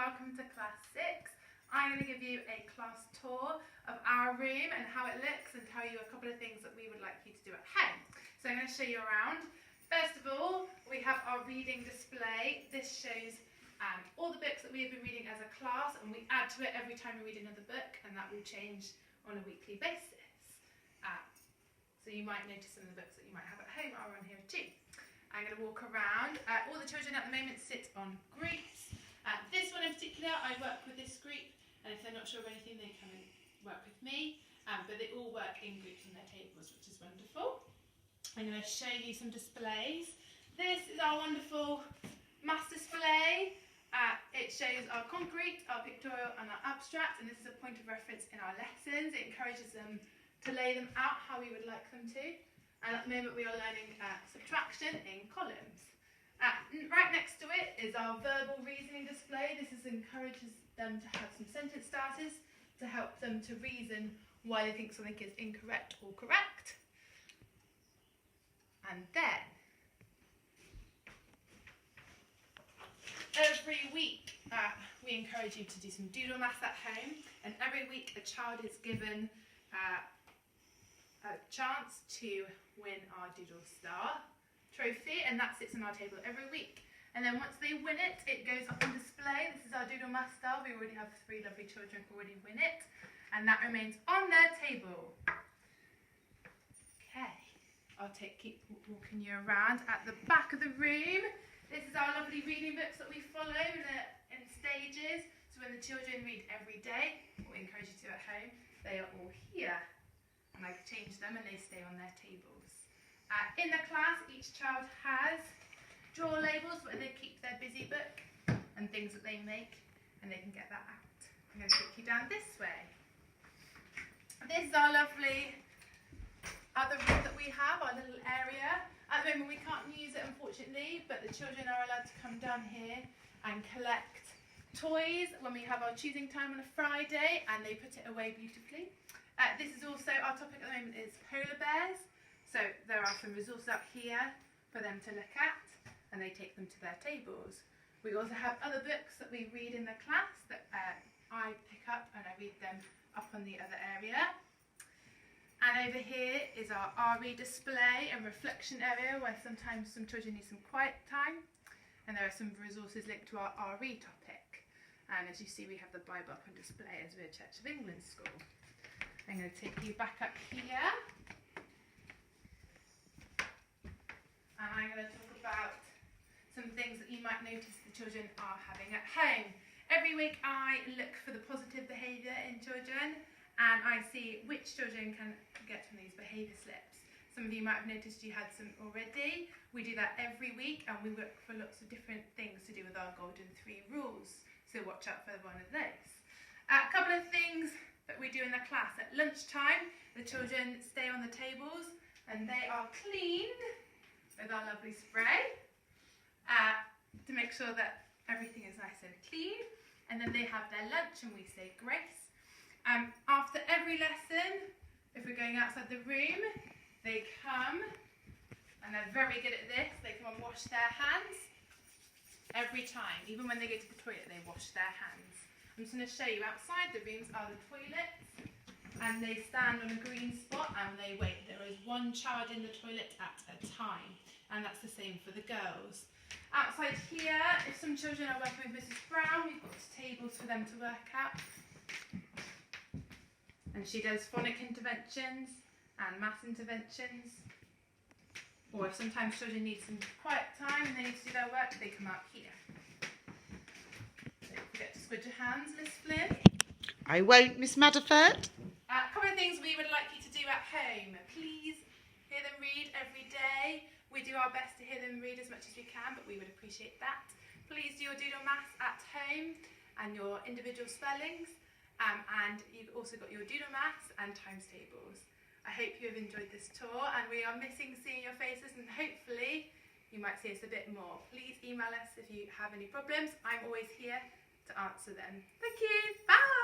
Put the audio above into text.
welcome to class 6. I'm going to give you a class tour of our room and how it looks and tell you a couple of things that we would like you to do at home. So I'm going to show you around. First of all, we have our reading display. This shows all the books that we have been reading as a class, and we add to it every time we read another book, and that will change on a weekly basis. So you might notice some of the books that you might have at home are on here too. I'm going to walk around. All the children at the moment sit on groups. This one in particular, I work with this group, and if they're not sure of anything, they come and work with me. But they all work in groups on their tables, which is wonderful. I'm going to show you some displays. This is our wonderful mass display. It shows our concrete, our pictorial and our abstract, and this is a point of reference in our lessons. It encourages them to lay them out how we would like them to. And at the moment we are learning subtraction in columns. Right next to it is our verbal reasoning display. This encourages them to have some sentence starters to help them to reason why they think something is incorrect or correct. And then, every week we encourage you to do some doodle maths at home, and every week a child is given a chance to win our Doodle Star trophy, and that sits on our table every week. And then once they win it, it goes up on display. This is our Doodle Math Star. We already have 3 lovely children already win it, and that remains on their table. Okay, I'll keep walking you around. At the back of the room, this is our lovely reading books that we follow in stages. So when the children read every day, what we encourage you to do at home, they are all here. And I change them and they stay on their tables. In the class, each child has drawer labels where they keep their busy book and things that they make, and they can get that out. I'm going to take you down this way. This is our lovely other room that we have, our little area. At the moment we can't use it unfortunately, but the children are allowed to come down here and collect toys when we have our choosing time on a Friday, and they put it away beautifully. This is also, our topic at the moment is polar bears. So there are some resources out here for them to look at, and they take them to their tables. We also have other books that we read in the class that I pick up and I read them up on the other area. And over here is our RE display and reflection area, where sometimes some children need some quiet time, and there are some resources linked to our RE topic. And as you see, we have the Bible up on display as we're a Church of England school. I'm going to take you back up here, and I'm going to talk about some things that you might notice the children are having at home. Every week I look for the positive behaviour in children, and I see which children can get from these behaviour slips. Some of you might have noticed you had some already. We do that every week, and we look for lots of different things to do with our golden 3 rules, so watch out for one of those. A couple of things that we do in the class. At lunchtime, the children stay on the tables and they are cleaned with our lovely spray to make sure that everything is nice and clean. And then they have their lunch and we say grace. After every lesson, if we're going outside the room, they come, and they're very good at this, they come and wash their hands every time. Even when they go to the toilet, they wash their hands. I'm just going to show you outside. The rooms are the toilets, and they stand on a green spot and they wait. There is 1 child in the toilet at a time, and that's the same for the girls. Outside here, if some children are working with Mrs. Brown, we've got tables for them to work at, and she does phonic interventions and maths interventions. Or if sometimes children need some quiet time and they need to do their work, they come out here. Forget to squid your hands, Miss Flynn. I won't, Miss Madderford. A couple of things we would like you to do at home. Please hear them read every day. We do our best to hear them read as much as we can, but we would appreciate that. Please do your doodle maths at home and your individual spellings. And you've also got your doodle maths and times tables. I hope you have enjoyed this tour, and we are missing seeing your faces, and hopefully you might see us a bit more. Please email us if you have any problems. I'm always here to answer them. Thank you. Bye.